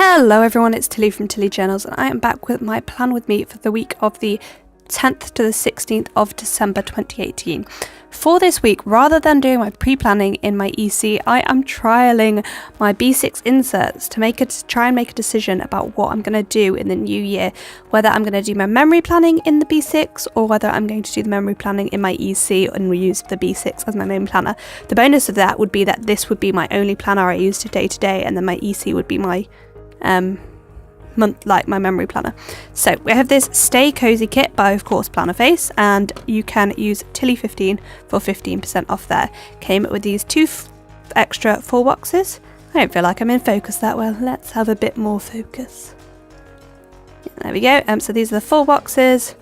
Hello everyone, it's Tilly from Tilly Journals, and I am back with my plan with me for the week of the 10th to the 16th of December 2018. For this week, rather than doing my pre-planning in my EC, I am trialling my B6 inserts to try and make a decision about what I'm going to do in the new year, whether I'm going to do my memory planning in the B6 or whether I'm going to do the memory planning in my EC and use the B6 as my main planner. The bonus of that would be that this would be my only planner I use day to day, and then my EC would be my my memory planner. So we have this Stay Cozy kit by, of course, Plannerface, and you can use Tilly15 for 15% off there. Came with these two extra full boxes. I don't feel like I'm in focus that well. Let's have a bit more focus. Yeah, there we go. So these are the full boxes,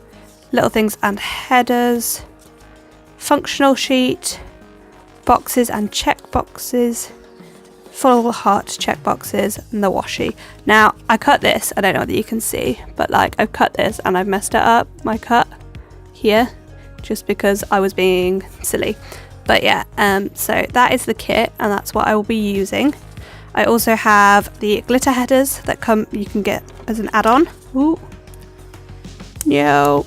little things and headers, functional sheet, boxes and check boxes, full heart check boxes, and the washi. Now I cut this, I don't know whether you can see, but I've cut this and I've messed it up, my cut here, just because I was being silly. But yeah, so that is the kit and that's what I will be using. I also have the glitter headers that you can get as an add-on. Ooh. Yo.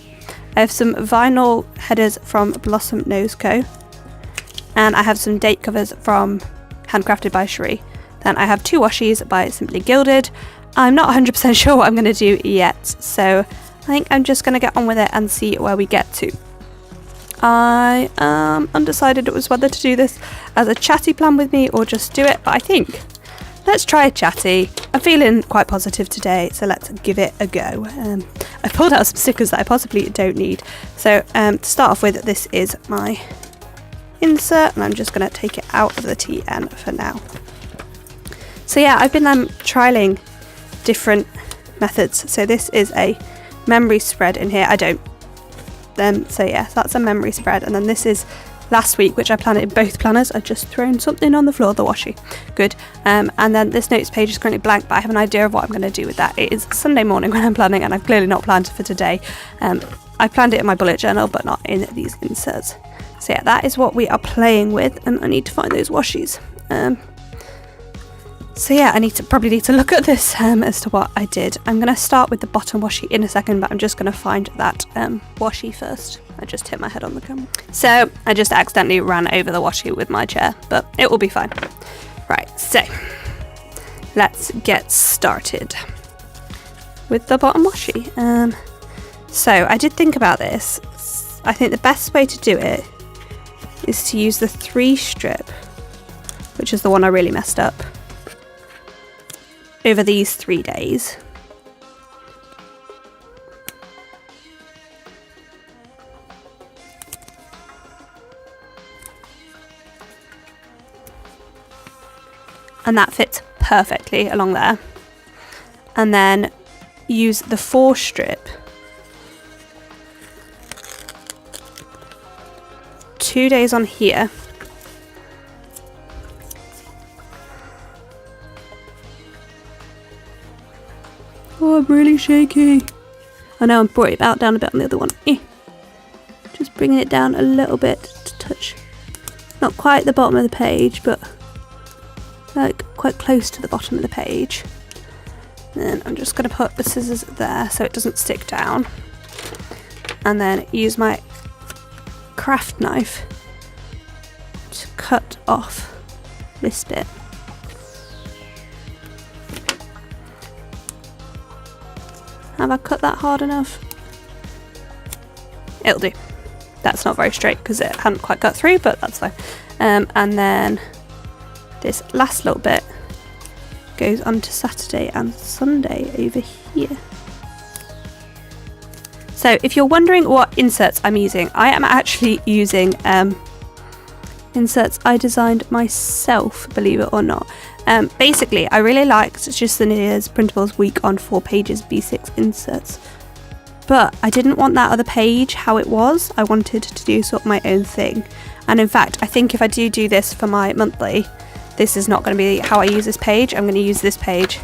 I have some vinyl headers from Blossom Nose Co. And I have some date covers from Handcrafted by Cherie. Then I have two washies by Simply Gilded. I'm not 100% sure what I'm going to do yet, so I think I'm just going to get on with it and see where we get to. I am undecided as whether to do this as a chatty plan with me or just do it, but I think let's try a chatty. I'm feeling quite positive today, so let's give it a go. I pulled out some stickers that I possibly don't need. So to start off with, this is my insert, and I'm just going to take it out of the TN for now. So yeah, I've been trialing different methods. So this is a memory spread in here. So yeah, that's a memory spread, and then this is last week, which I planned in both planners. I've just thrown something on the floor, the washi. Good. And then this notes page is currently blank, but I have an idea of what I'm going to do with that. It is Sunday morning when I'm planning, and I've clearly not planned for today. I planned it in my bullet journal, but not in these inserts. So yeah, that is what we are playing with, and I need to find those washies. So yeah, I probably need to look at this as to what I did. I'm going to start with the bottom washi in a second, but I'm just going to find that washi first. I just hit my head on the camera. So I just accidentally ran over the washi with my chair, but it will be fine. Right, so let's get started with the bottom washi. So I did think about this. I think the best way to do it is to use the 3 strip, which is the one I really messed up, over these 3 days. And that fits perfectly along there. And then use the 4 strip 2 days on here. Oh, I'm really shaky. I know, I brought it down a bit on the other one. Just bringing it down a little bit to touch. Not quite the bottom of the page, but quite close to the bottom of the page. And I'm just going to put the scissors there so it doesn't stick down. And then use my craft knife to cut off this bit. Have I cut that hard enough? It'll do. That's not very straight because it hadn't quite cut through, but that's fine. And then this last little bit goes on to Saturday and Sunday over here. So if you're wondering what inserts I'm using, I am actually using inserts I designed myself, believe it or not. Basically, I really liked just the Near's Printables Week on 4 pages B6 inserts, but I didn't want that other page how it was. I wanted to do sort of my own thing, and in fact I think if I do this for my monthly, this is not going to be how I use this page. I'm going to use this page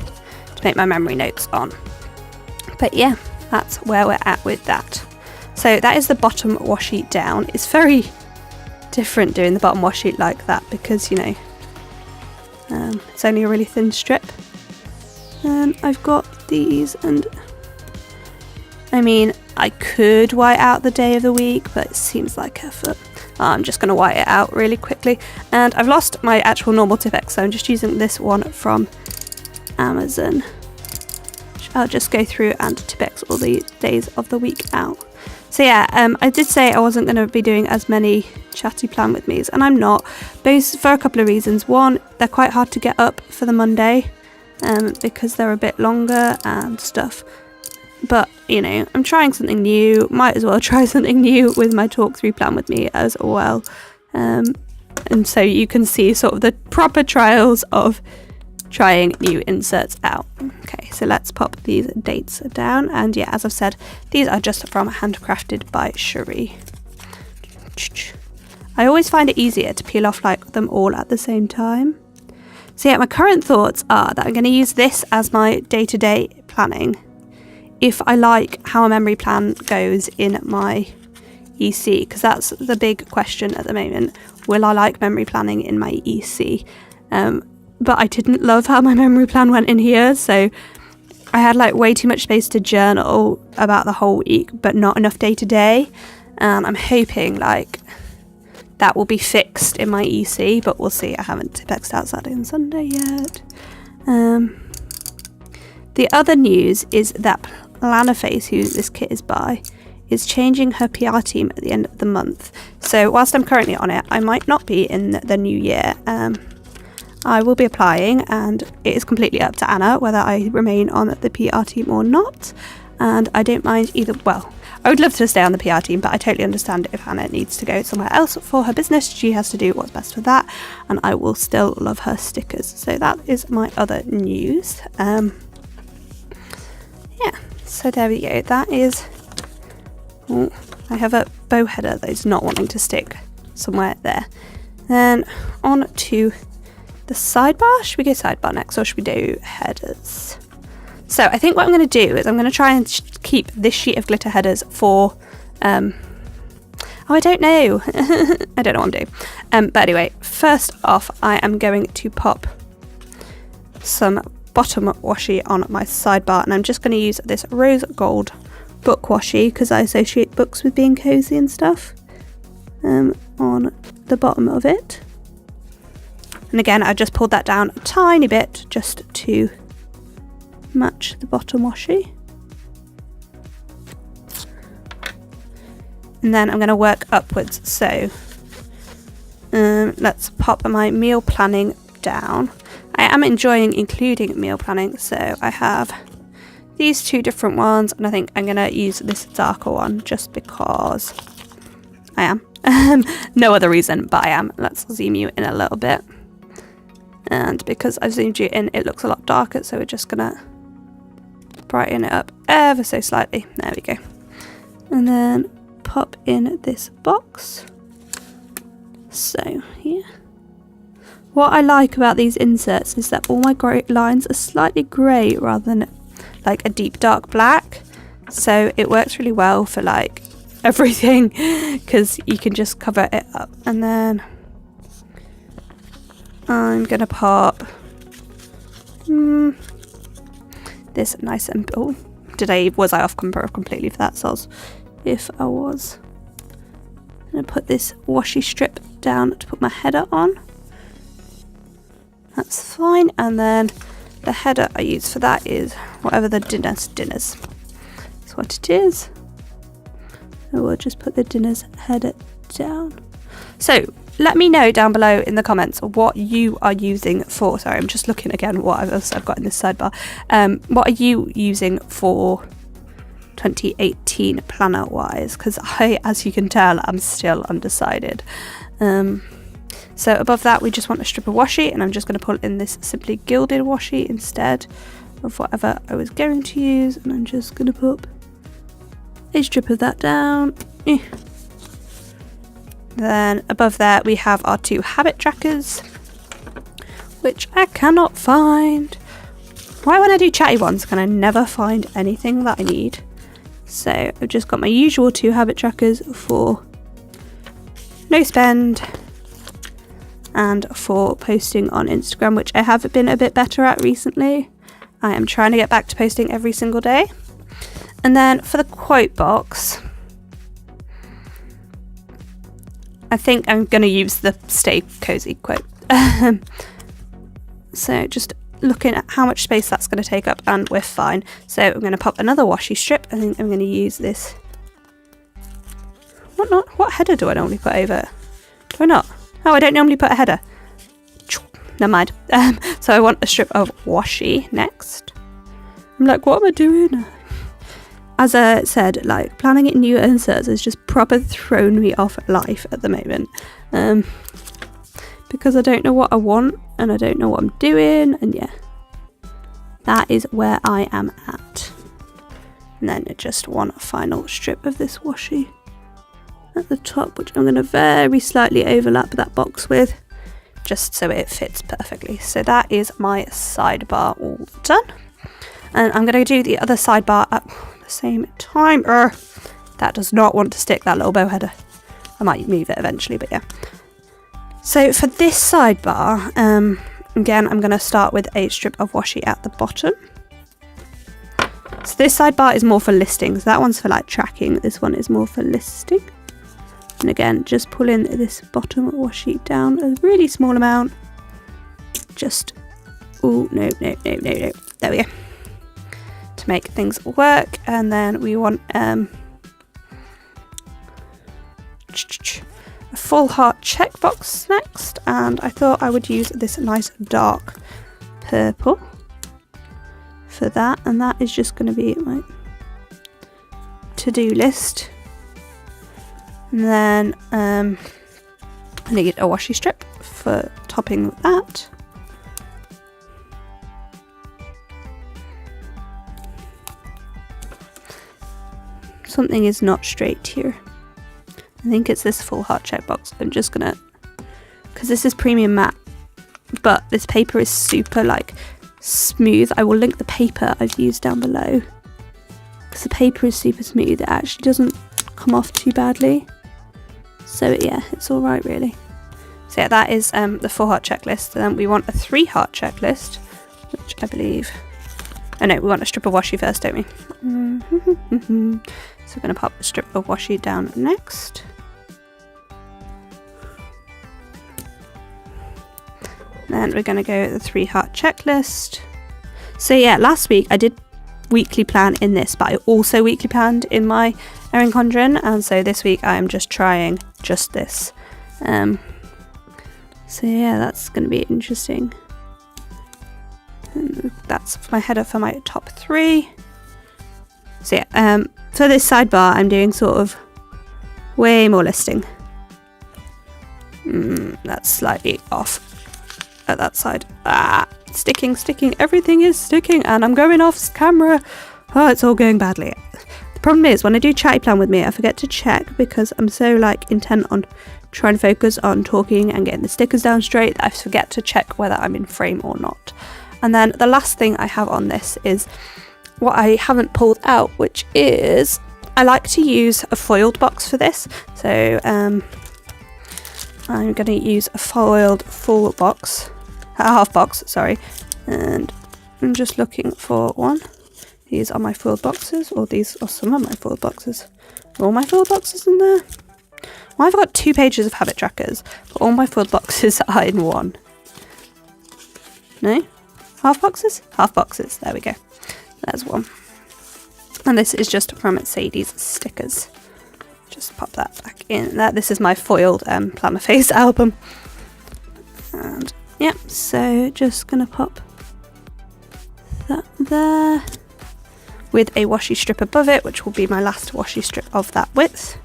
to make my memory notes on. But yeah, that's where we're at with that. So that is the bottom washi down. It's very different doing the bottom washi like that because, you know, it's only a really thin strip. And I've got these, and I mean, I could white out the day of the week, but it seems like effort. I'm just going to white it out really quickly. And I've lost my actual normal Tipp-Ex, so I'm just using this one from Amazon. I'll just go through and Tipp-Ex all the days of the week out. So yeah, I did say I wasn't going to be doing as many Chatty Plan with me's, and I'm not, both for a couple of reasons. One, they're quite hard to get up for the Monday, because they're a bit longer and stuff. But, you know, I'm trying something new. Might as well try something new with my talk through plan with me as well. And so you can see sort of the proper trials of trying new inserts out. Okay, so let's pop these dates down. And yeah, as I've said, these are just from Handcrafted by Cherie. I always find it easier to peel off like them all at the same time. So yeah, my current thoughts are that I'm going to use this as my day-to-day planning. If I like how a memory plan goes in my EC, because that's the big question at the moment. Will I like memory planning in my EC? But I didn't love how my memory plan went in here, so I had like way too much space to journal about the whole week, but not enough day to day. And I'm hoping like that will be fixed in my EC, but we'll see. I haven't Tipp-Exed out Saturday and Sunday yet. The other news is that Plannerface, who this kit is by, is changing her PR team at the end of the month. So whilst I'm currently on it, I might not be in the new year. I will be applying, and it is completely up to Anna whether I remain on the PR team or not. And I don't mind either. Well, I would love to stay on the PR team, but I totally understand if Anna needs to go somewhere else for her business. She has to do what's best for that, and I will still love her stickers. So that is my other news. Yeah, so there we go. That is... Oh, I have a bow header that is not wanting to stick somewhere there. Then on to the sidebar. Should we go sidebar next, or should we do headers? So I think what I'm going to do is I'm going to try and keep this sheet of glitter headers for... oh, I don't know. I don't know what I'm doing. But anyway, first off, I am going to pop some bottom washi on my sidebar, and I'm just going to use this rose gold book washi because I associate books with being cozy and stuff, on the bottom of it. And again, I just pulled that down a tiny bit just to match the bottom washi. And then I'm going to work upwards. So let's pop my meal planning down. I am enjoying including meal planning, so I have these two different ones, and I think I'm going to use this darker one just because I am. No other reason, but I am. Let's zoom you in a little bit. And because I've zoomed you in, it looks a lot darker, so we're just going to brighten it up ever so slightly. There we go. And then pop in this box. So, yeah. What I like about these inserts is that all my lines are slightly grey rather than like a deep dark black. So it works really well for like everything because you can just cover it up. And then I'm going to pop this nice and... Oh, was I off completely for that, soz? If I was. I'm going to put this washi strip down to put my header on. That's fine. And then the header I use for that is whatever the dinners. That's what it is. So we'll just put the dinners header down. So let me know down below in the comments what you are using for... Sorry, I'm just looking again what else I've got in this sidebar. What are you using for 2018 planner wise? Because I, as you can tell, I'm still undecided. So above that, we just want a strip of washi, and I'm just going to pull in this simply gilded washi instead of whatever I was going to use, and I'm just going to pop a strip of that down. Then above there, we have our two habit trackers, which I cannot find. Why when I do chatty ones can I never find anything that I need? So I've just got my usual two habit trackers for no spend and for posting on Instagram, which I have been a bit better at recently. I am trying to get back to posting every single day. And then for the quote box, I think I'm going to use the Stay Cozy quote. So just looking at how much space that's going to take up, and we're fine. So I'm going to pop another washi strip. I think I'm going to use this. What header do I normally put over it? Do I not? Oh, I don't normally put a header. Never mind. So I want a strip of washi next. I'm like, what am I doing? As I said, like, planning in new inserts has just proper thrown me off life at the moment. Because I don't know what I want, and I don't know what I'm doing, and yeah. That is where I am at. And then just one final strip of this washi at the top, which I'm going to very slightly overlap that box with, just so it fits perfectly. So that is my sidebar all done. And I'm going to do the other sidebar at the same time. That does not want to stick, that little bow header. I might move it eventually, but yeah. So for this sidebar, again, I'm going to start with a strip of washi at the bottom. So this sidebar is more for listings. That one's for like tracking. This one is more for listing. And again, just pull in this bottom washi down a really small amount. Just, oh, no. There we go. To make things work. And then we want a full heart checkbox next. And I thought I would use this nice dark purple for that. And that is just going to be my to-do list. And then I need a washi strip for topping that. Something is not straight here. I think it's this full heart checkbox. I'm just gonna, because this is premium matte, but this paper is super like smooth. I will link the paper I've used down below. Because the paper is super smooth, it actually doesn't come off too badly. So yeah, it's all right really. So yeah, that is the 4 heart checklist. And then we want a 3 heart checklist, which I believe, oh no, we want a strip of washi first, don't we? So we're going to pop a strip of washi down next. Then we're going to go with the 3 heart checklist. So yeah, last week I did weekly plan in this, but I also weekly planned in my Erin Condren, and so this week I am just trying just this. So yeah, that's going to be interesting. And that's my header for my top 3. So yeah, for this sidebar I'm doing sort of way more listing. That's slightly off at that side. Sticking, everything is sticking, and I'm going off camera. Oh, it's all going badly. The problem is when I do Chatty plan with me, I forget to check because I'm so like intent on trying to focus on talking and getting the stickers down straight that I forget to check whether I'm in frame or not. And then the last thing I have on this is what I haven't pulled out, which is I like to use a foiled box for this. So I'm going to use a foiled full box, a half box, sorry, and I'm just looking for one. These are my foiled boxes, or these are some of my foiled boxes. Are all my foiled boxes in there? Well, I've got 2 pages of habit trackers, but all my foiled boxes are in one. No? Half boxes? Half boxes. There we go. There's one. And this is just from Sadie's stickers. Just pop that back in there. This is my foiled Plannerface album. And yeah, so just gonna pop that there with a washi strip above it, which will be my last washi strip of that width.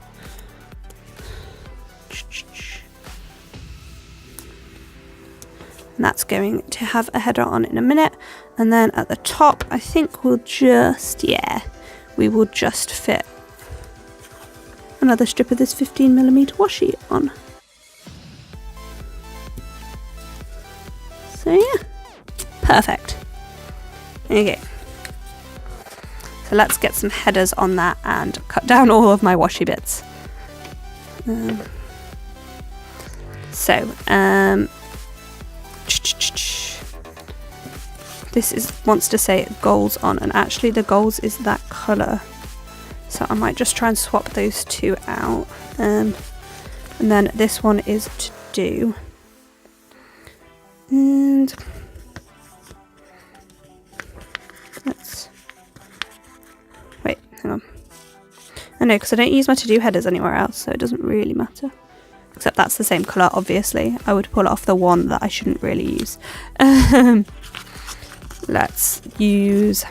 And that's going to have a header on in a minute. And then at the top, I think we'll just, we will just fit another strip of this 15mm washi on. So yeah, perfect. Okay. So let's get some headers on that and cut down all of my washi bits. wants to say goals on, and actually the goals is that colour. So I might just try and swap those two out. And then this one is to do. And let's wait, hang on. I know, because I don't use my to-do headers anywhere else, so it doesn't really matter. Except that's the same colour, obviously. I would pull off the one that I shouldn't really use. Let's use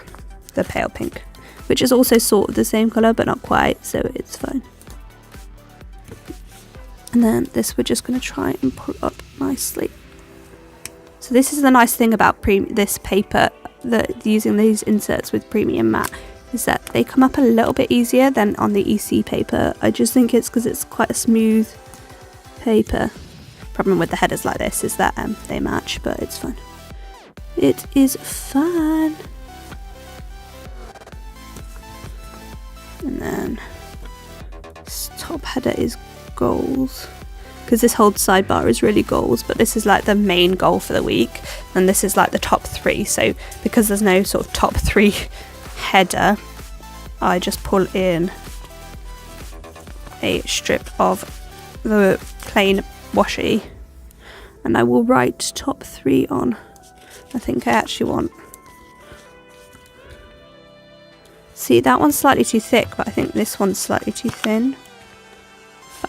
the pale pink, which is also sort of the same colour, but not quite, so it's fine. And then this we're just going to try and pull up nicely. So this is the nice thing about this paper, that using these inserts with premium matte, is that they come up a little bit easier than on the EC paper. I just think it's because it's quite a smooth paper. Problem with the headers like this is that they match, but it's fine. It is fun. And then this top header is goals, because this whole sidebar is really goals, but this is like the main goal for the week, and this is like the top 3. So because there's no sort of top 3 header, I just pull in a strip of the plain washi and I will write top 3 on. I think I actually want, see, that one's slightly too thick, but I think this one's slightly too thin.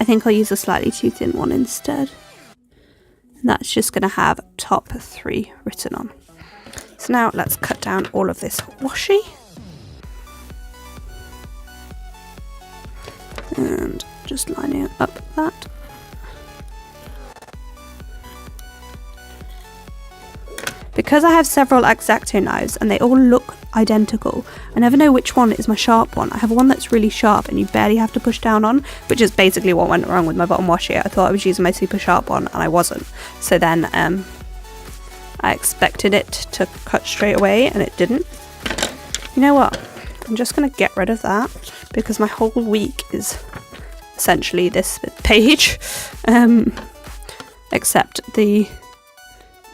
I think I'll use a slightly too thin one instead. And that's just going to have top 3 written on. So now let's cut down all of this washi. And just lining up that. Because I have several X-Acto knives and they all look identical, I never know which one is my sharp one. I have one that's really sharp and you barely have to push down on, which is basically what went wrong with my bottom washi. I thought I was using my super sharp one and I wasn't. So then I expected it to cut straight away and it didn't. You know what? I'm just going to get rid of that because my whole week is essentially this page, except the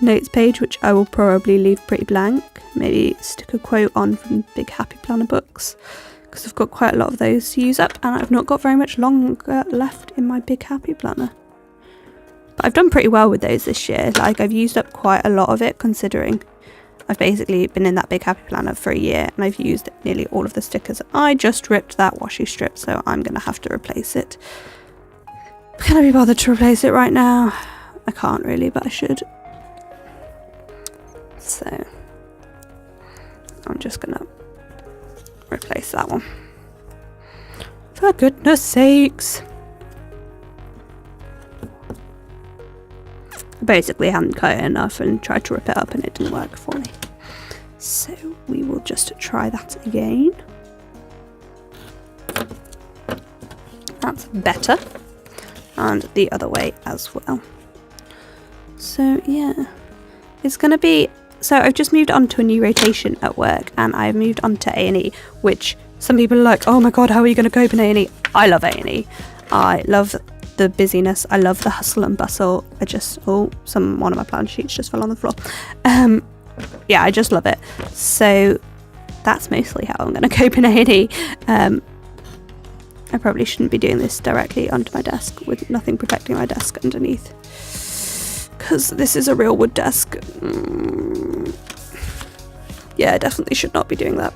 notes page, which I will probably leave pretty blank. Maybe stick a quote on from Big Happy Planner books, because I've got quite a lot of those to use up and I've not got very much longer left in my Big Happy Planner. But I've done pretty well with those this year. Like, I've used up quite a lot of it, considering I've basically been in that Big Happy Planner for a year and I've used nearly all of the stickers. I just ripped that washi strip, so I'm going to have to replace it. Can I be bothered to replace it right now? I can't really, but I should. So I'm just going to replace that one. For goodness sakes. I basically hadn't cut it enough and tried to rip it up and it didn't work for me. So we will just try that again. That's better. And the other way as well. So yeah, it's going to be, so I've just moved on to a new rotation at work and I've moved on to A&E, which some people are like, oh my god, how are you going to cope in A&E? I love A&E. I love the busyness. I love the hustle and bustle. I just, one of my plan sheets just fell on the floor. Yeah, I just love it. So that's mostly how I'm going to cope in A&E. I probably shouldn't be doing this directly onto my desk with nothing protecting my desk underneath, because this is a real wood desk. Yeah, I definitely should not be doing that,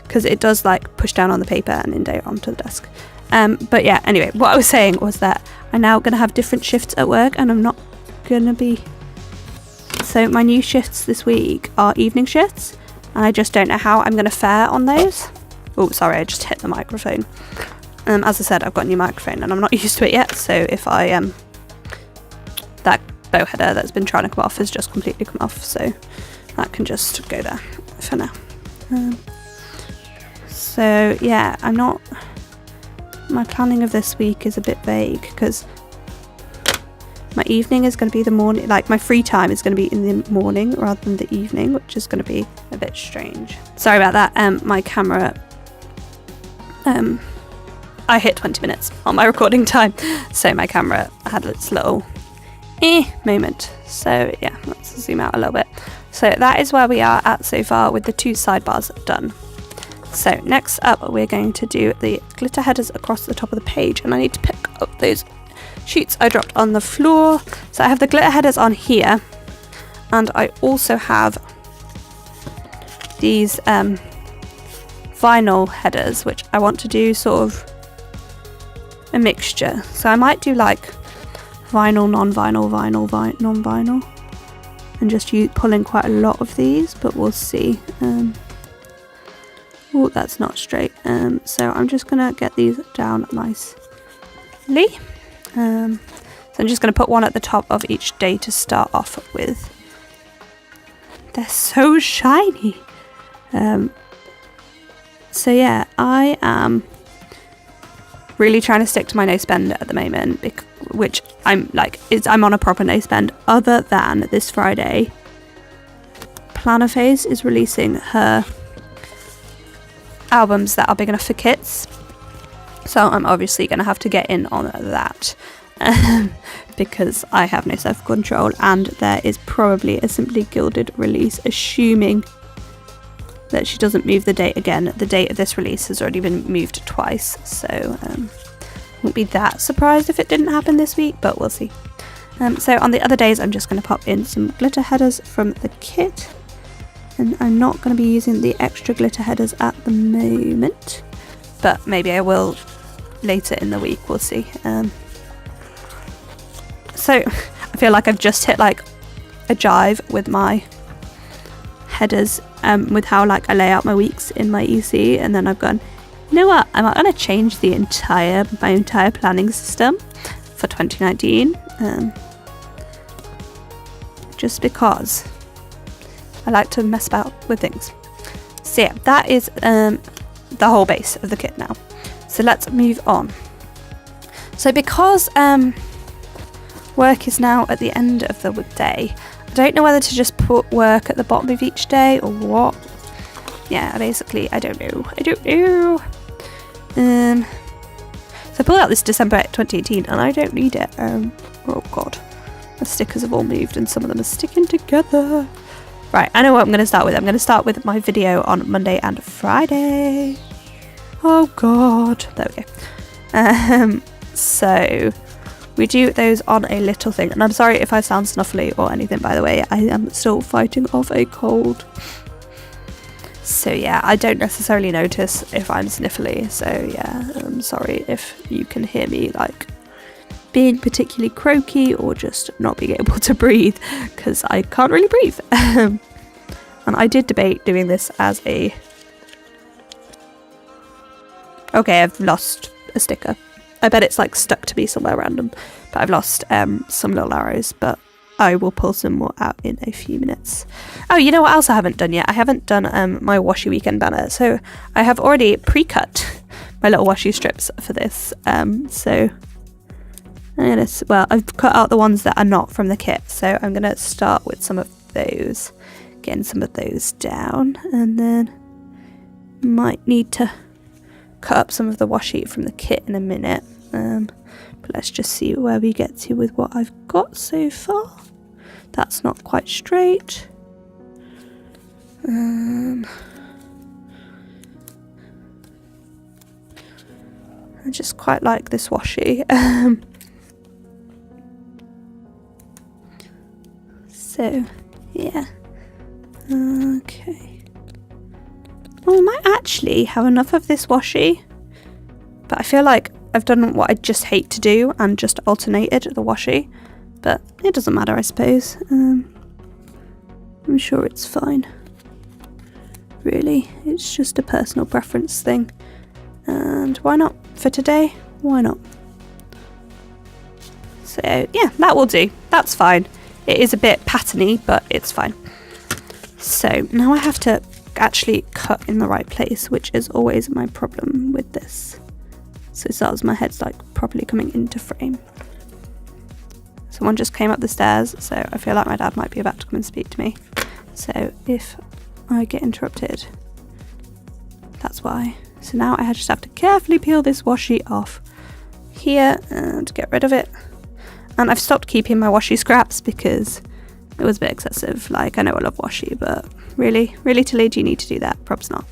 because it does like push down on the paper and indent onto the desk. But yeah, anyway, what I was saying was that I'm now going to have different shifts at work and I'm not going to be... So my new shifts this week are evening shifts and I just don't know how I'm going to fare on those. Oh, sorry, I just hit the microphone. As I said, I've got a new microphone and I'm not used to it yet, so if I that bow header that's been trying to come off has just completely come off, so that can just go there for now. So yeah, my planning of this week is a bit vague because my evening is going to be the morning, like my free time is going to be in the morning rather than the evening, which is going to be a bit strange. Sorry about that. My camera, I hit 20 minutes on my recording time, so my camera had its little moment. So yeah, let's zoom out a little bit. So So that is where we are at so far with the 2 sidebars done. So next up we're going to do the glitter headers across the top of the page, and I need to pick up those sheets I dropped on the floor. So I have the glitter headers on here, and I also have these vinyl headers, which I want to do sort of a mixture. So I might do like vinyl, non-vinyl, vinyl, non-vinyl, and just pull in quite a lot of these, but we'll see. Oh, that's not straight. So I'm just gonna get these down nicely. So I'm just gonna put one at the top of each day to start off with. They're so shiny. So yeah, I am really trying to stick to my no spend at the moment, which I'm on a proper no spend. Other than this Friday, Plannerface is releasing her albums that are big enough for kits, so I'm obviously going to have to get in on that because I have no self-control, and there is probably a Simply Gilded release, assuming that she doesn't move the date again. The date of this release has already been moved twice, so won't be that surprised if it didn't happen this week, but we'll see. So on the other days I'm just going to pop in some glitter headers from the kit, and I'm not going to be using the extra glitter headers at the moment, but maybe I will later in the week, we'll see. So I feel like I've just hit like a jive with my headers, with how like I lay out my weeks in my EC, and then I've gone, you know what, I'm not going to change my entire planning system for 2019, just because I like to mess about with things. So yeah, that is the whole base of the kit now. So let's move on. So because work is now at the end of the day, I don't know whether to just put work at the bottom of each day or what. Yeah, basically, I don't know. So I pulled out this December 2018 and I don't need it. Oh god, the stickers have all moved and some of them are sticking together. Right, I know what I'm going to start with. I'm going to start with my video on Monday and Friday. Oh god, there we go. So we do those on a little thing, and I'm sorry if I sound snuffly or anything, by the way. I am still fighting off a cold. So yeah, I don't necessarily notice if I'm sniffly, so yeah, I'm sorry if you can hear me like being particularly croaky or just not being able to breathe, because I can't really breathe. And I did debate doing this as a... Okay, I've lost a sticker. I bet it's like stuck to me somewhere random, but I've lost some little arrows, but I will pull some more out in a few minutes. Oh, you know what else I haven't done yet? I haven't done my washi weekend banner, so I have already pre-cut my little washi strips for this. So I've cut out the ones that are not from the kit, so I'm going to start with some of those, getting some of those down, and then might need to cut up some of the washi from the kit in a minute, but let's just see where we get to with what I've got so far. That's not quite straight. I just quite like this washi. So yeah, okay. Well, we might actually have enough of this washi, but I feel like I've done what I just hate to do and just alternated the washi, but it doesn't matter, I suppose. I'm sure it's fine. Really, it's just a personal preference thing, and why not for today? Why not? So yeah, that will do. That's fine. It is a bit patterny, but it's fine. So now I have to actually cut in the right place, which is always my problem with this. So it starts, my head's like properly coming into frame. Someone just came up the stairs, so I feel like my dad might be about to come and speak to me. So if I get interrupted, that's why. So now I just have to carefully peel this washi off here and get rid of it. And I've stopped keeping my washi scraps because It was a bit excessive. Like, I know I love washi, but really Tilly, do you need to do that? Probs not.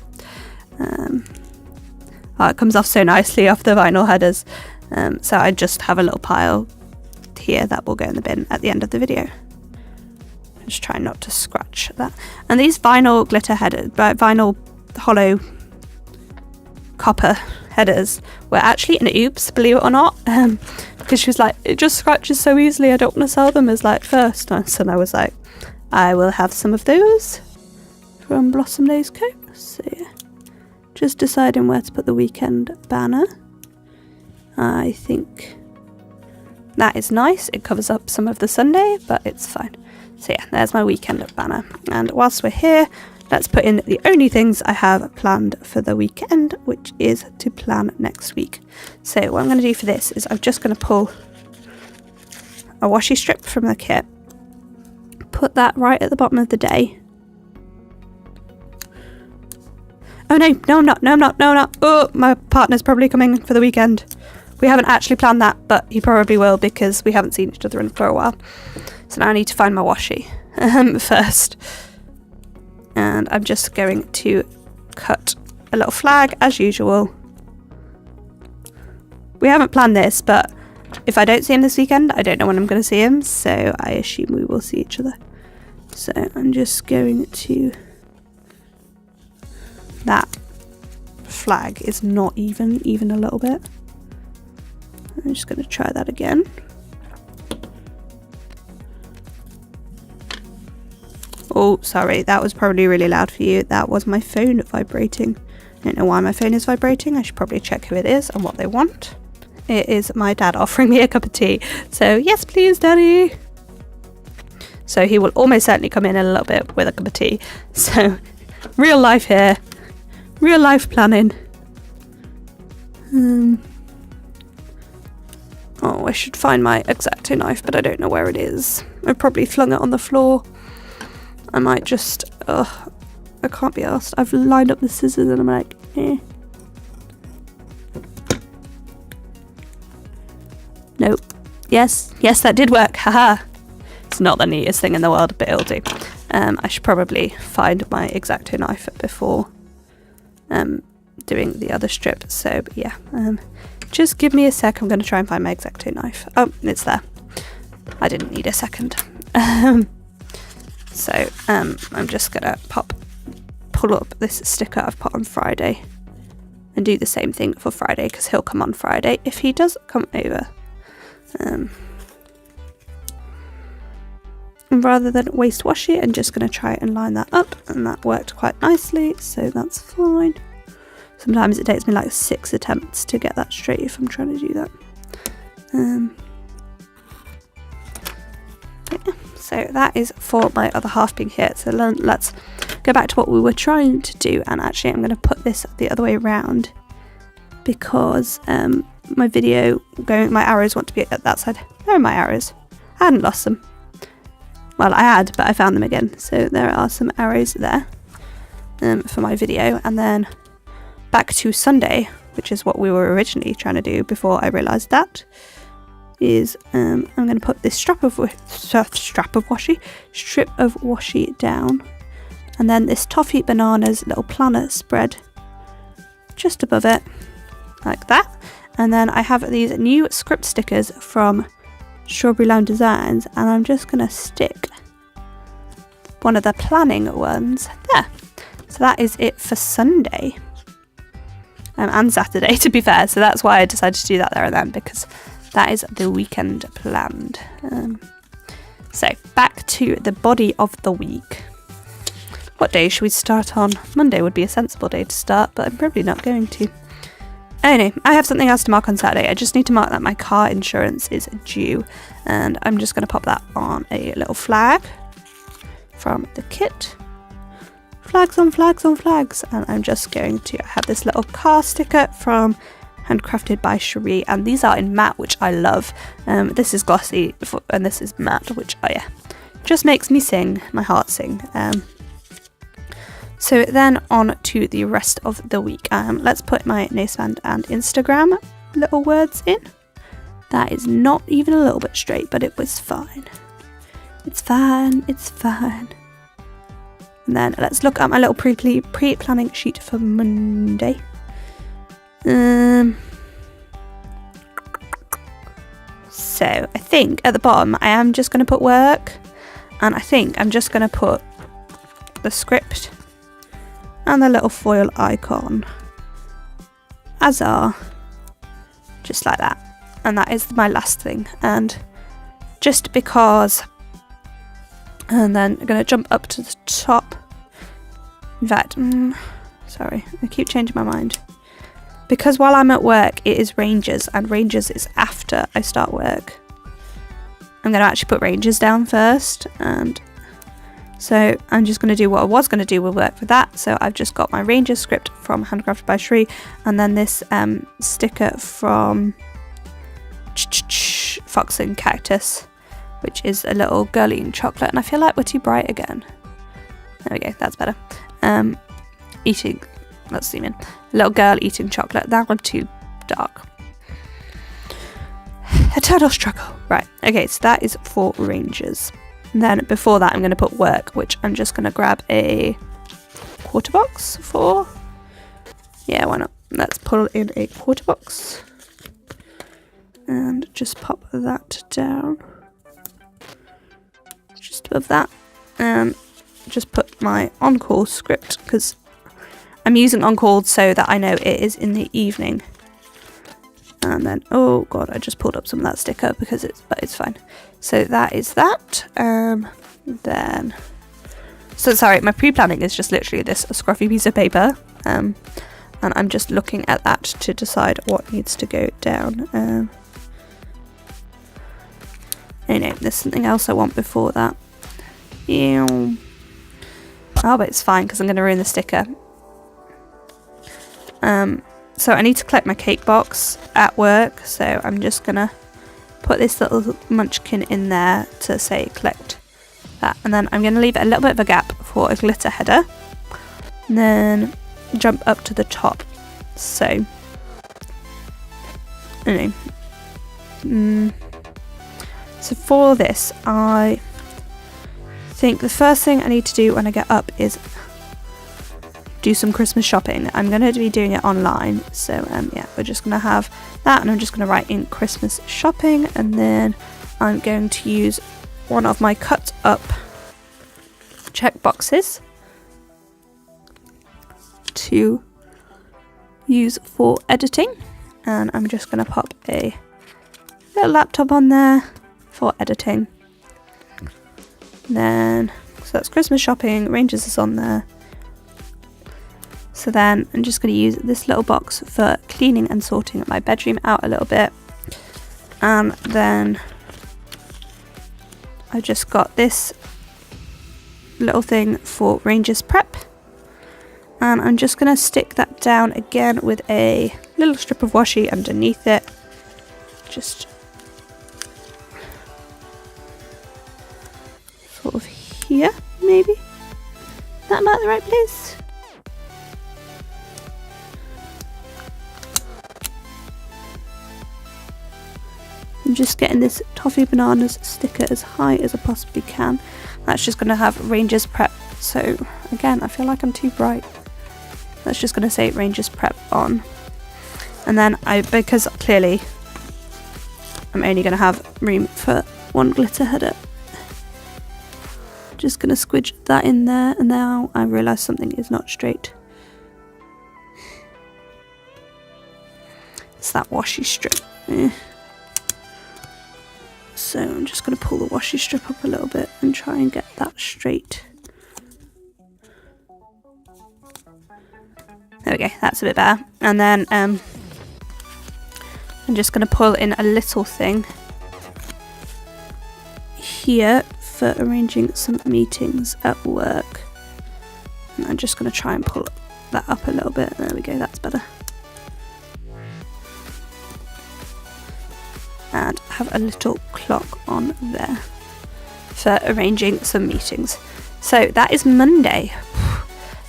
Oh, it comes off so nicely off the vinyl headers. So I just have a little pile here that will go in the bin at the end of the video. Just try not to scratch that. And these vinyl glitter headers, vinyl hollow copper headers were actually an oops, believe it or not, because she was like, it just scratches so easily, I don't want to sell them as like first. And I was like, I will have some of those from Blossom Days Co. So yeah, just deciding where to put the weekend banner. I think that is nice. It covers up some of the Sunday, but it's fine. So yeah, there's my weekend banner. And whilst we're here, let's put in the only things I have planned for the weekend, which is to plan next week. So what I'm going to do for this is I'm just going to pull a washi strip from the kit, put that right at the bottom of the day. Oh no, I'm not. Oh, my partner's probably coming for the weekend. We haven't actually planned that, but he probably will because we haven't seen each other for a while. So now I need to find my washi first. And I'm just going to cut a little flag as usual. We haven't planned this, but if I don't see him this weekend, I don't know when I'm going to see him, so I assume we will see each other. So I'm just going to... That flag is not even a little bit. I'm just going to try that again. Oh, sorry, that was probably really loud for you. That was my phone vibrating. I don't know why my phone is vibrating. I should probably check who it is and what they want. It is my dad offering me a cup of tea. So, yes, please, Daddy. So he will almost certainly come in a little bit with a cup of tea. So, real life here. Real life planning. Oh, I should find my X-Acto knife, but I don't know where it is. I've probably flung it on the floor. I might just... I can't be asked. I've lined up the scissors and I'm like, eh. Nope. Yes, that did work. Haha. It's not the neatest thing in the world, but it'll do. I should probably find my X-Acto knife before doing the other strip. So, but yeah. Just give me a sec. I'm going to try and find my X-Acto knife. Oh, it's there. I didn't need a second. So I'm just going to pull up this sticker I've put on Friday and do the same thing for Friday because he'll come on Friday if he does come over. And rather than waste washi, I'm just going to try and line that up, and that worked quite nicely, so that's fine. Sometimes it takes me like 6 attempts to get that straight if I'm trying to do that. Yeah. So that is for my other half being here. So let's go back to what we were trying to do, and actually I'm going to put this the other way around because my video my arrows want to be at that side. There are my arrows. I hadn't lost them. Well, I had, but I found them again. So there are some arrows there for my video, and then back to Sunday, which is what we were originally trying to do before I realised that. Is I'm going to put this strip of washi down, and then this Toffee Bananas little planner spread just above it, like that. And then I have these new script stickers from Strawberry Lime Designs, and I'm just going to stick one of the planning ones there. So that is it for Sunday. And Saturday, to be fair, so that's why I decided to do that there and then, because that is the weekend planned. So back to the body of the week. What day should we start on? Monday would be a sensible day to start, but I'm probably not going to. Anyway, I have something else to mark on Saturday. I just need to mark that my car insurance is due, and I'm just going to pop that on a little flag from the kit. Flags on flags on flags. And I'm just going to have this little car sticker from Handcrafted by Cherie, and these are in matte, which I love. This is glossy and this is matte, which just makes me sing, my heart sing. So then on to the rest of the week. Let's put my Noseband and Instagram little words in. That is not even a little bit straight, but it was fine. It's fine, it's fine. And then let's look at my little pre-planning sheet for Monday. So I think at the bottom I am just going to put work, and I think I'm just going to put the script and the little foil icon as are, just like that. And that is my last thing. And just because, and then I'm going to jump up to the top. In fact, sorry, I keep changing my mind. Because while I'm at work, it is Rangers, and Rangers is after I start work. I'm going to actually put Rangers down first, and so I'm just going to do what I was going to do with work for that. So I've just got my Rangers script from Handcrafted by Shree, and then this sticker from Fox and Cactus, which is a little girl eating chocolate. And I feel like we're too bright again. There we go, that's better. Eating, let's zoom in. Little girl eating chocolate. That one too dark. Eternal struggle. Right, okay, so that is for Rangers. And then before that, I'm going to put work, which I'm just going to grab a quarter box for. Yeah, why not? Let's pull in a quarter box. And just pop that down. Just above that. And just put my on-call script, because I'm using on-call so that I know it is in the evening. And then, oh god, I just pulled up some of that sticker because it's fine. So that is that. Then, so sorry, my pre-planning is just literally this scruffy piece of paper. And I'm just looking at that to decide what needs to go down. Oh no, there's something else I want before that. Ew. Oh, but it's fine because I'm going to ruin the sticker. So I need to collect my cake box at work, so I'm just going to put this little munchkin in there to say collect that. And then I'm going to leave a little bit of a gap for a glitter header. And then jump up to the top. So, anyway. So for this, I think the first thing I need to do when I get up is do some Christmas shopping. I'm going to be doing it online, so yeah, we're just going to have that, and I'm just going to write in Christmas shopping, and then I'm going to use one of my cut up check boxes to use for editing, and I'm just going to pop a little laptop on there for editing. And then, so that's Christmas shopping, Rangers is on there. So then I'm just going to use this little box for cleaning and sorting my bedroom out a little bit. And then I just got this little thing for Rangers prep. And I'm just going to stick that down again with a little strip of washi underneath it. Just sort of here, maybe. Is that about the right place? I'm just getting this Toffee Bananas sticker as high as I possibly can. That's just going to have Rangers Prep. So again, I feel like I'm too bright. That's just going to say Rangers Prep on. And then because clearly I'm only going to have room for one glitter header, just going to squidge that in there, and now I realise something is not straight. It's that washi strip. So I'm just going to pull the washi strip up a little bit and try and get that straight. There we go, that's a bit better. And then I'm just going to pull in a little thing here for arranging some meetings at work. And I'm just going to try and pull that up a little bit. There we go, that's better. And have a little clock on there for arranging some meetings. So that is Monday.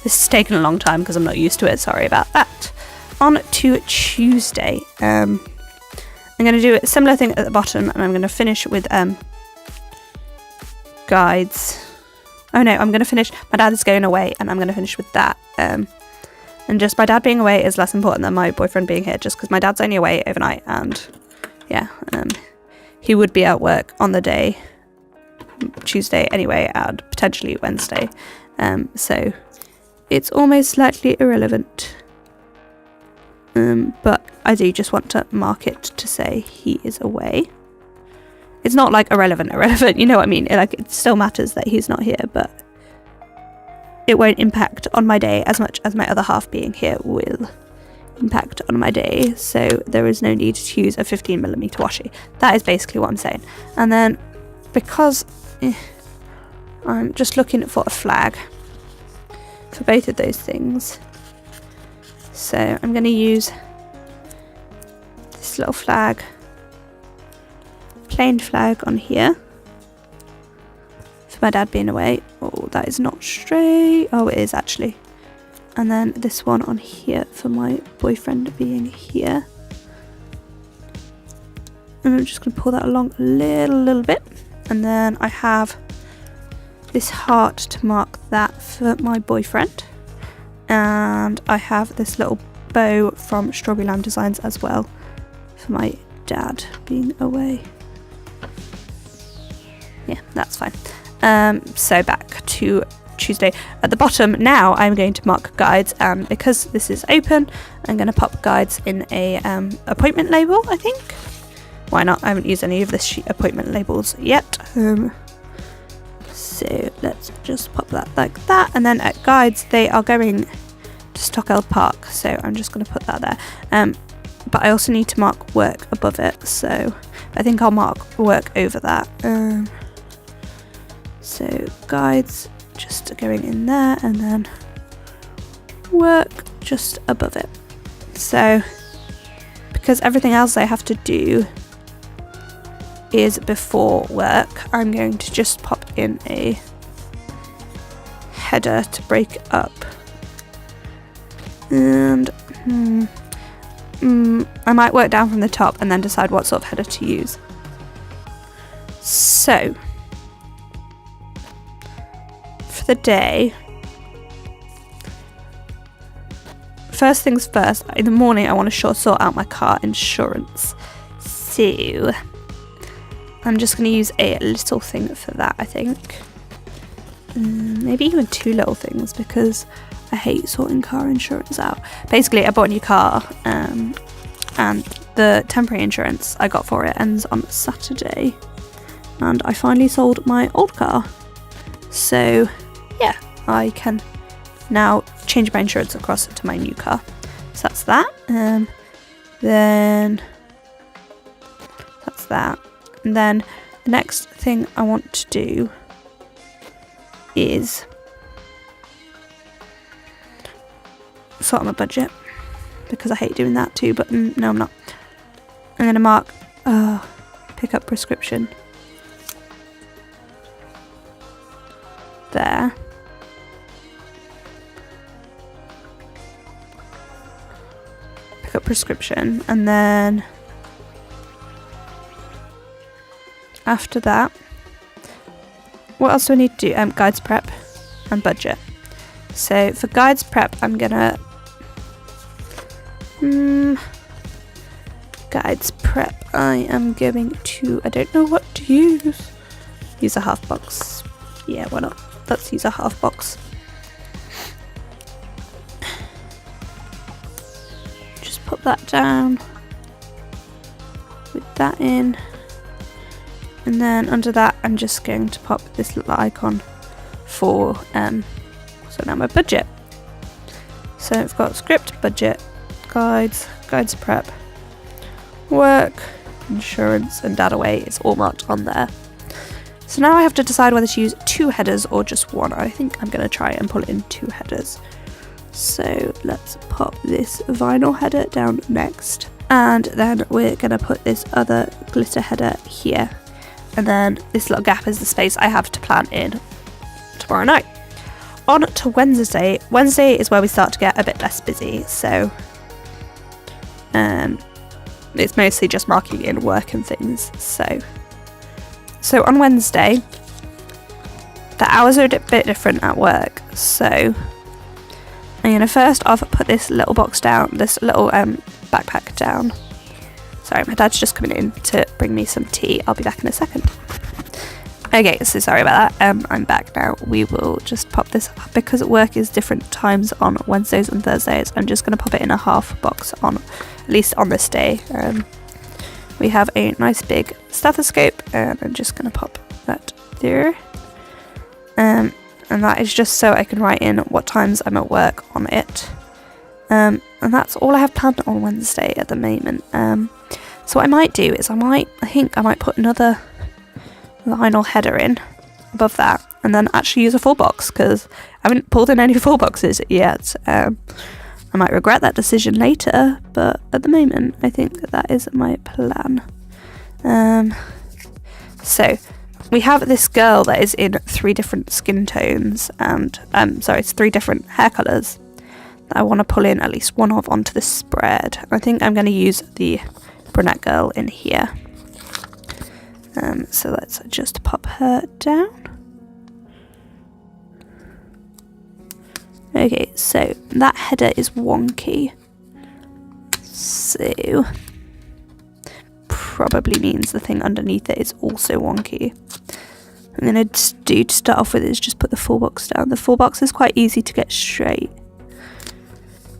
This has taken a long time because I'm not used to it, sorry about that. On to Tuesday, I'm going to do a similar thing at the bottom, and I'm going to finish with guides. Oh no, I'm going to finish. My dad is going away and I'm going to finish with that. And just my dad being away is less important than my boyfriend being here, just because my dad's only away overnight and yeah, he would be at work on the day, Tuesday anyway, and potentially Wednesday. So it's almost slightly irrelevant. But I do just want to mark it to say he is away. It's not like irrelevant, you know what I mean? It still matters that he's not here, but it won't impact on my day as much as my other half being here will impact on my day. So there is no need to use a 15mm washi. That is basically what I'm saying. And then because I'm just looking for a flag for both of those things. So I'm going to use this little flag, plain flag on here for my dad being away. Oh, that is not straight. Oh, it is actually. And then this one on here for my boyfriend being here. And I'm just going to pull that along a little bit. And then I have this heart to mark that for my boyfriend. And I have this little bow from Strawberry Lamb Designs as well for my dad being away. Yeah, that's fine. So back to Tuesday. At the bottom now I'm going to mark guides, and because this is open I'm going to pop guides in a appointment label, I think. Why not? I haven't used any of this appointment labels yet. So let's just pop that like that, and then at guides they are going to Stockwell Park, so I'm just going to put that there. But I also need to mark work above it, so I think I'll mark work over that. So guides just going in there, and then work just above it. So because everything else I have to do is before work, I'm going to just pop in a header to break up. And I might work down from the top and then decide what sort of header to use. So for the day, first things first, in the morning I want to sort out my car insurance. So I'm just going to use a little thing for that, I think. Maybe even two little things, because I hate sorting car insurance out. Basically, I bought a new car, and the temporary insurance I got for it ends on Saturday. And I finally sold my old car. So, yeah, I can now change my insurance across to my new car. So that's that. Then that's that. And then the next thing I want to do is sort out my budget, because I hate doing that too, but no, I'm not. I'm going to mark pick up prescription there. Pick up prescription, and then after that, what else do I need to do? Guides prep and budget. So for guides prep, I'm gonna guides prep. I am going to, I don't know what to use. Use a half box. Yeah, why not? Let's use a half box. Just put that down with that in. And then under that, I'm just going to pop this little icon for, so now my budget. So I've got script, budget, guides, guides prep, work, insurance, and dad away. It's all marked on there. So now I have to decide whether to use two headers or just one. I think I'm going to try and pull in two headers. So let's pop this vinyl header down next. And then we're going to put this other glitter header here. And then this little gap is the space I have to plan in tomorrow night. On to Wednesday. Wednesday is where we start to get a bit less busy, so it's mostly just marking in work and things. So on Wednesday, the hours are a bit different at work, so I'm going to first off put this little box down, this little backpack down. Sorry, my dad's just coming in to bring me some tea. I'll be back in a second. Okay, so sorry about that. I'm back now. We will just pop this up because work is different times on Wednesdays and Thursdays. I'm just going to pop it in a half box on, at least on this day. We have a nice big stethoscope, and I'm just going to pop that there. And that is just so I can write in what times I'm at work on it. And that's all I have planned on Wednesday at the moment. So what I might do is I think I might put another vinyl header in above that, and then actually use a full box, because I haven't pulled in any full boxes yet. I might regret that decision later, but at the moment I think that is my plan. So we have this girl that is in 3 different skin tones, and it's 3 different hair colours that I want to pull in at least one of onto the spread. I think I'm going to use the brunette girl in here. So let's just pop her down. Okay, so that header is wonky, so probably means the thing underneath it is also wonky. I'm going to do to start off with is just put the full box down. The full box is quite easy to get straight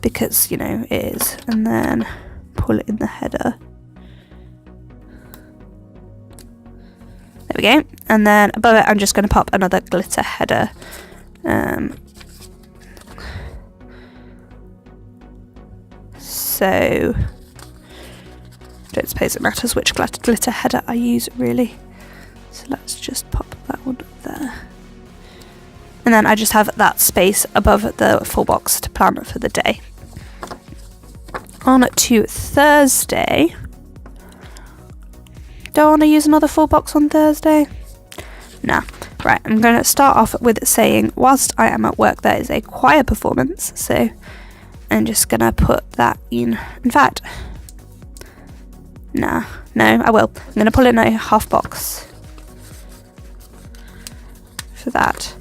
because, you know, it is, and then pull it in the header. There we go. And then above it, I'm just going to pop another glitter header. So I don't suppose it matters which glitter header I use, really. So let's just pop that one there. And then I just have that space above the full box to plan for the day. On to Thursday. Don't want to use another full box on Thursday? Nah. Right, I'm going to start off with saying, whilst I am at work, there is a choir performance, so I'm just going to put that in. In fact, no, I will. I'm going to pull in a half box for that.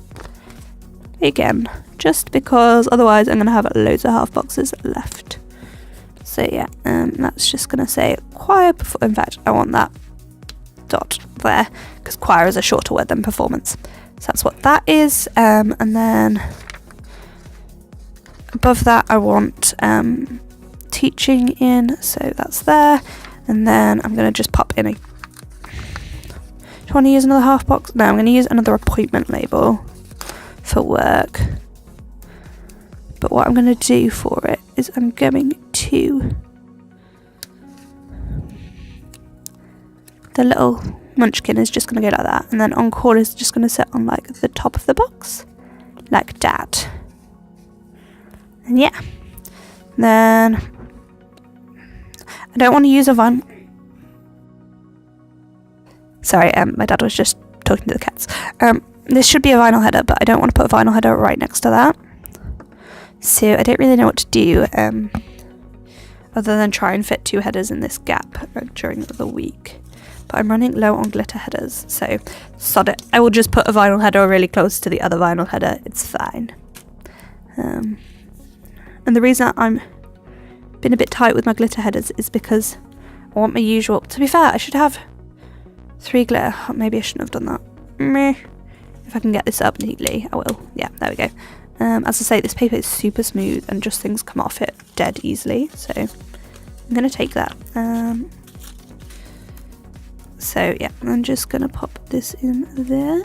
Again, just because otherwise I'm going to have loads of half boxes left. So yeah, that's just going to say choir in fact, I want that dot there because choir is a shorter word than performance, so that's what that is. And then above that I want teaching in, so that's there. And then I'm going to just pop in a, do you want to use another half box? No, I'm going to use another appointment label for work, but what I'm going to do for it is I'm going to, the little munchkin is just going to go like that, and then encore is just going to sit on like the top of the box like that. And yeah, then I don't want to use a vinyl. Sorry, my dad was just talking to the cats. This should be a vinyl header, but I don't want to put a vinyl header right next to that, so I don't really know what to do other than try and fit 2 headers in this gap during the week. But I'm running low on glitter headers, so sod it. I will just put a vinyl header really close to the other vinyl header. It's fine. And the reason I'm been a bit tight with my glitter headers is because I want my usual. To be fair, I should have 3 glitter. Maybe I shouldn't have done that. Meh. If I can get this up neatly, I will. Yeah, there we go. As I say, this paper is super smooth and just things come off it dead easily. So I'm going to take that. So yeah, I'm just going to pop this in there.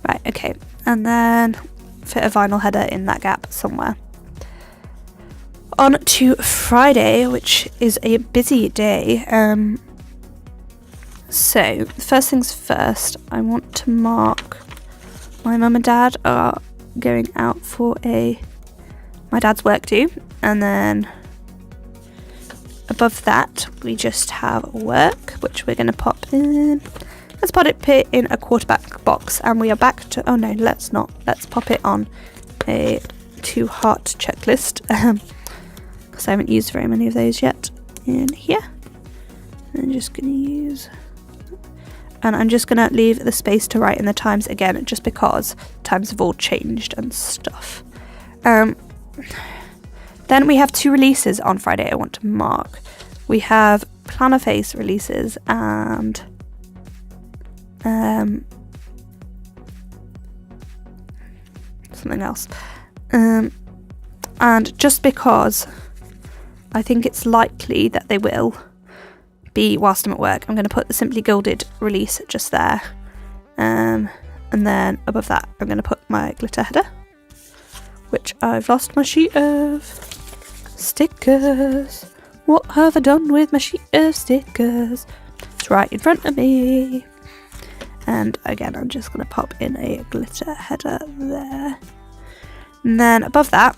Right, okay. And then fit a vinyl header in that gap somewhere. On to Friday, which is a busy day. So first things first, I want to mark my mum and dad are going out for my dad's work do, and then above that we just have work, which we're going to pop in. Let's put it in a quarterback box, and we are back to, oh no, let's not. Let's pop it on a to heart checklist, because I haven't used very many of those yet in here. I'm just going to use, And I'm just going to leave the space to write in the times again, just because times have all changed and stuff. Then we have 2 releases on Friday I want to mark. We have Plannerface releases and something else. And just because I think it's likely that they will be whilst I'm at work, I'm going to put the Simply Gilded release just there. And then above that, I'm going to put my glitter header, which I've lost my sheet of stickers. What have I done with my sheet of stickers? It's right in front of me. And again, I'm just going to pop in a glitter header there. And then above that,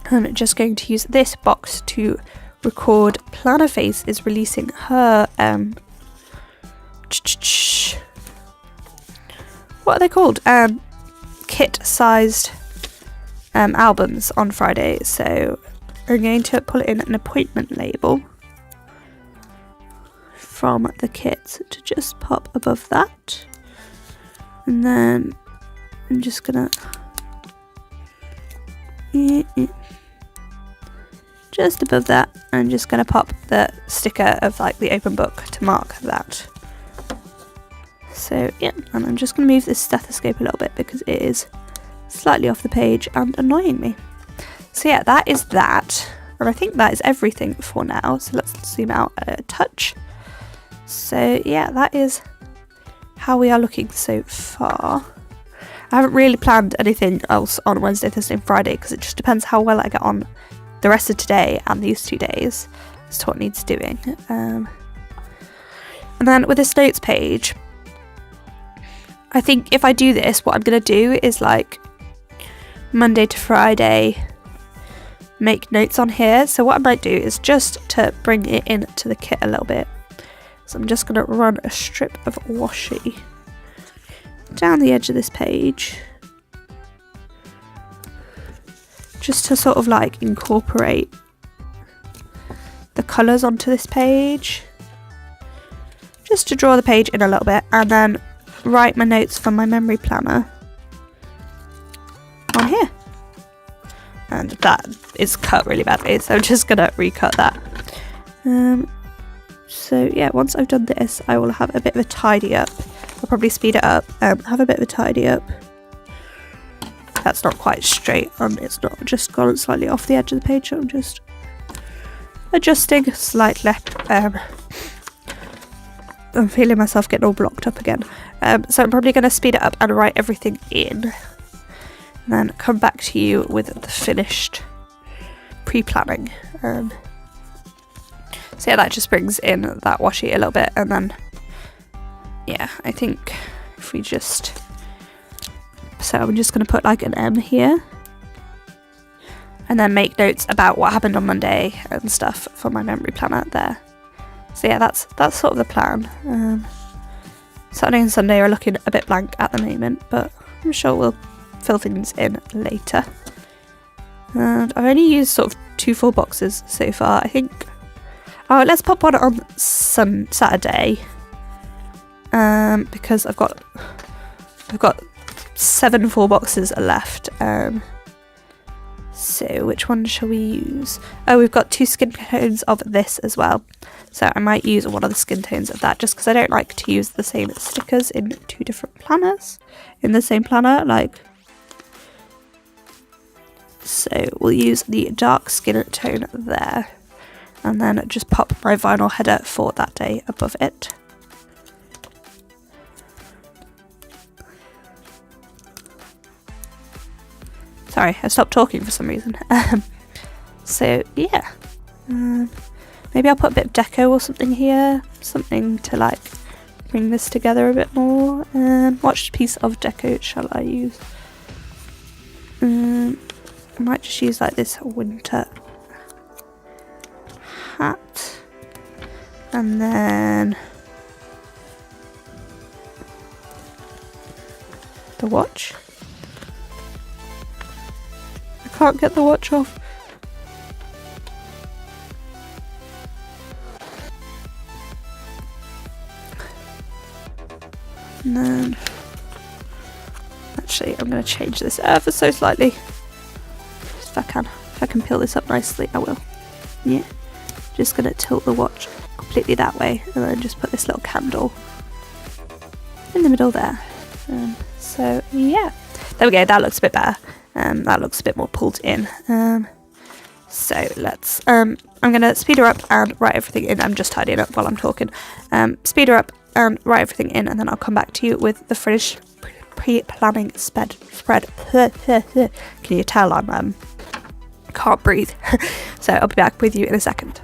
I'm just going to use this box to record Plannerface is releasing her what are they called? Kit-sized albums on Friday. So I'm going to pull in an appointment label from the kit to just pop above that. And then I'm just gonna just above that, I'm just going to pop the sticker of like the open book to mark that. So yeah, and I'm just going to move this stethoscope a little bit because it is slightly off the page and annoying me. So yeah, that is that, and I think that is everything for now. So let's zoom out a touch. So yeah, that is how we are looking so far. I haven't really planned anything else on Wednesday, Thursday and Friday because it just depends how well I get on the rest of today and these 2 days as to what needs doing. And then with this notes page, I think if I do this, what I'm going to do is like Monday to Friday make notes on here. So what I might do is just to bring it into the kit a little bit. So I'm just going to run a strip of washi down the edge of this page, just to sort of like incorporate the colours onto this page, just to draw the page in a little bit, and then write my notes from my memory planner on here. And that is cut really badly, so I'm just gonna recut that. So yeah, once I've done this, I will have a bit of a tidy up. I'll probably speed it up, have a bit of a tidy up. That's not quite straight, it's not just gone slightly off the edge of the page, so I'm just adjusting slightly. I'm feeling myself getting all blocked up again. So I'm probably going to speed it up and write everything in, and then come back to you with the finished pre-planning. So yeah, that just brings in that washi a little bit, and then yeah, I think if we just, so I'm just going to put like an M here, and then make notes about what happened on Monday and stuff for my memory planner there. So yeah, that's sort of the plan. Saturday and Sunday are looking a bit blank at the moment, but I'm sure we'll fill things in later. And I've only used sort of 2 full boxes so far, I think. Oh, let's pop one on Saturday, because I've got 7 full boxes left. So which one shall we use? Oh, we've got 2 skin tones of this as well, so I might use one of the skin tones of that, just because I don't like to use the same stickers in 2 different planners in the same planner, like. So we'll use the dark skin tone there, and then just pop my vinyl header for that day above it. Sorry, I stopped talking for some reason. So yeah, maybe I'll put a bit of deco or something here, something to like bring this together a bit more. What piece of deco shall I use? I might just use like this winter hat, and then the watch. I can't get the watch off. And then, actually, I'm going to change this ever so slightly. Just if I can peel this up nicely, I will. Yeah. Just going to tilt the watch completely that way, and then just put this little candle in the middle there. So yeah, there we go. That looks a bit better. That looks a bit more pulled in. So let's. I'm gonna speed her up and write everything in. I'm just tidying up while I'm talking. Speed her up and write everything in, and then I'll come back to you with the finished pre-planning spread. Can you tell I'm can't breathe? So I'll be back with you in a second.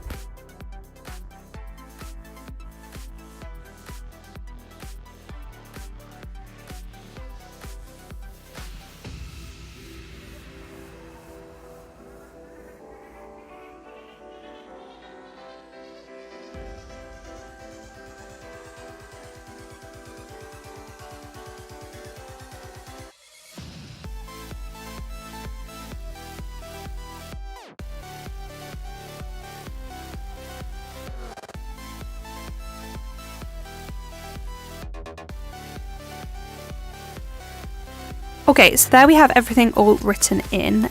Okay, so there we have everything all written in.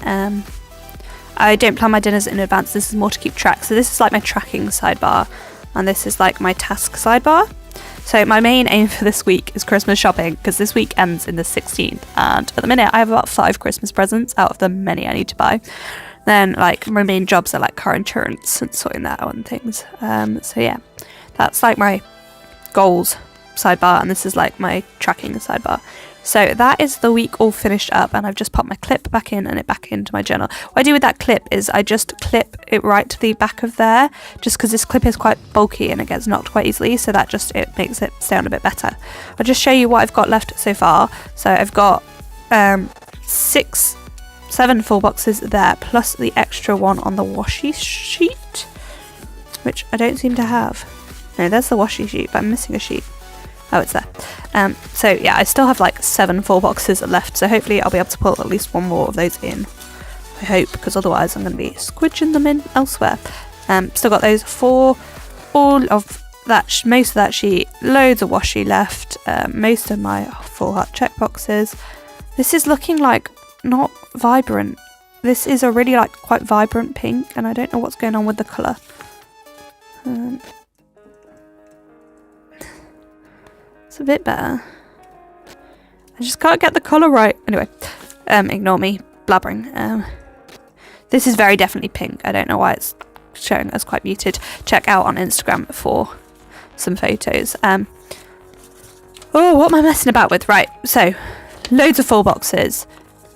I don't plan my dinners in advance. This is more to keep track. So this is like my tracking sidebar, and this is like my task sidebar. So my main aim for this week is Christmas shopping, because this week ends in the 16th, and at the minute I have about 5 Christmas presents out of the many I need to buy. Then like my main jobs are like car insurance and sorting that out and things. So yeah, that's like my goals sidebar, and this is like my tracking sidebar. So that is the week all finished up, and I've just popped my clip back in and it back into my journal. What I do with that clip is I just clip it right to the back of there, just because this clip is quite bulky and it gets knocked quite easily, so that just it makes it sound a bit better. I'll just show you what I've got left so far. So I've got 7 full boxes there, plus the extra one on the washi sheet, which I don't seem to have. No, there's the washi sheet, but I'm missing a sheet. Oh, it's there. So yeah, I still have like 7 full boxes left, so hopefully I'll be able to pull at least one more of those in. I hope, because otherwise I'm going to be squidging them in elsewhere. Still got those 4, all of that, most of that sheet, loads of washi left, most of my full heart check boxes. This is looking like not vibrant. This is a really like quite vibrant pink, and I don't know what's going on with the colour. It's a bit better. I just can't get the colour right. Anyway, ignore me blabbering. This is very definitely pink. I don't know why it's showing as quite muted. Check out on Instagram for some photos. Oh, what am I messing about with? Right, so loads of full boxes,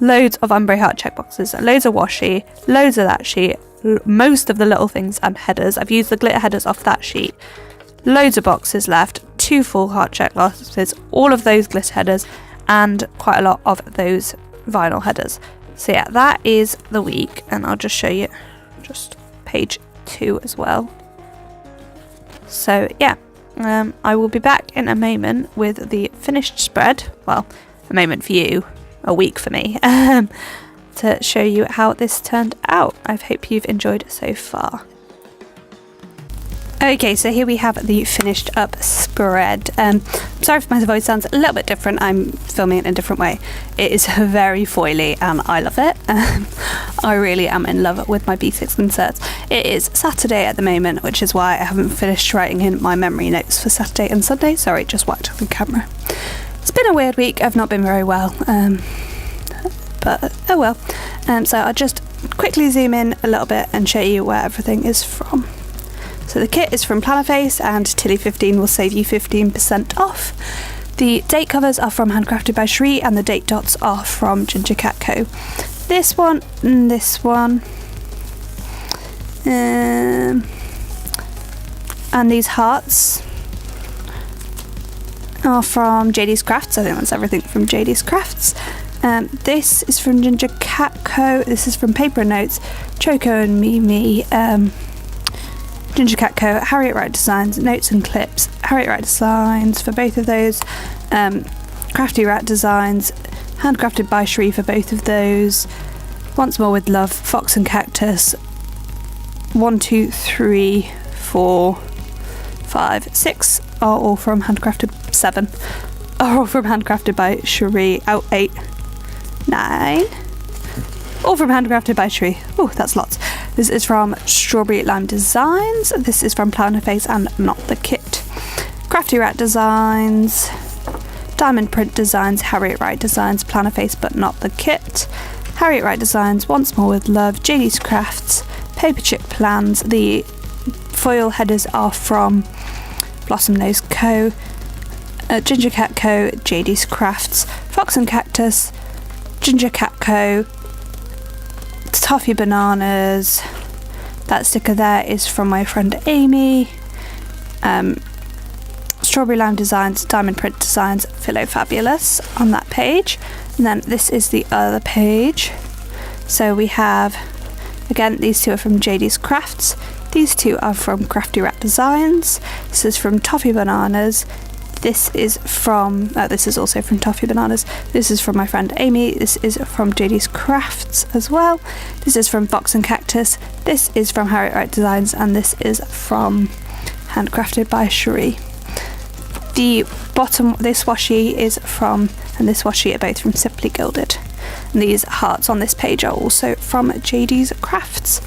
loads of ombre heart check boxes, loads of washi, loads of that sheet, most of the little things and headers. I've used the glitter headers off that sheet. Loads of boxes left, 2 full heart check boxes, all of those glitter headers, and quite a lot of those vinyl headers. So yeah, that is the week, and I'll just show you just page 2 as well. So yeah, I will be back in a moment with the finished spread. Well, a moment for you, a week for me, to show you how this turned out. I hope you've enjoyed it so far. Okay, so here we have the finished up spread. Sorry if my voice sounds a little bit different. I'm filming it in a different way. It is very foily and I love it. I really am in love with my B6 inserts. It is Saturday at the moment, which is why I haven't finished writing in my memory notes for Saturday and Sunday. Sorry, just whacked on the camera. It's been a weird week. I've not been very well, but oh well. So I'll just quickly zoom in a little bit and show you where everything is from. So the kit is from Plannerface, and Tilly15 will save you 15% off. The date covers are from Handcrafted by Shree, and the date dots are from Ginger Cat Co. This one, and this one, and these hearts are from JD's Crafts. I think that's everything from JD's Crafts. This is from Ginger Cat Co. This is from Paper and Notes, Choco and Mimi. Ginger Cat Co, Harriet Wright Designs, Notes and Clips, Harriet Wright Designs for both of those, Crafty Rat Designs, Handcrafted by Shree for both of those, Once More with Love, Fox and Cactus, 1, 2, 3, 4, 5, 6 are all from Handcrafted, 7 are all from Handcrafted by Cherie. Oh, 8, 9. All from Handcrafted by Cherie. Oh, that's lots. This is from Strawberry Lime Designs. This is from Plannerface and Not the Kit. Crafty Rat Designs. Diamond Print Designs. Harriet Wright Designs. Plannerface but Not the Kit. Harriet Wright Designs. Once More with Love. JD's Crafts. Paper Chip Plans. The foil headers are from Blossom Nose Co. Ginger Cat Co. JD's Crafts. Fox and Cactus. Ginger Cat Co. Toffee Bananas. That sticker there is from my friend Amy. Strawberry Lime Designs, Diamond Print Designs, Philo Fabulous on that page. And then this is the other page. So we have, again, these two are from JD's Crafts. These two are from Crafty Rat Designs. This is from Toffee Bananas. This is from, this is also from Toffee Bananas. This is from my friend Amy. This is from JD's Crafts as well. This is from Fox and Cactus. This is from Harriet Wright Designs. And this is from Handcrafted by Cherie. The bottom, this washi is from, and this washi are both from Simply Gilded. And these hearts on this page are also from JD's Crafts.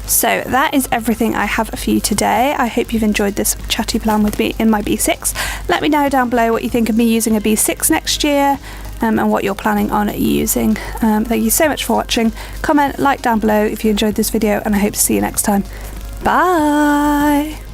So that is everything I have for you today. I hope you've enjoyed this chatty plan with me in my B6. Let me know down below what you think of me using a B6 next year, and what you're planning on using. Thank you so much for watching. Comment, like down below if you enjoyed this video, and I hope to see you next time. Bye!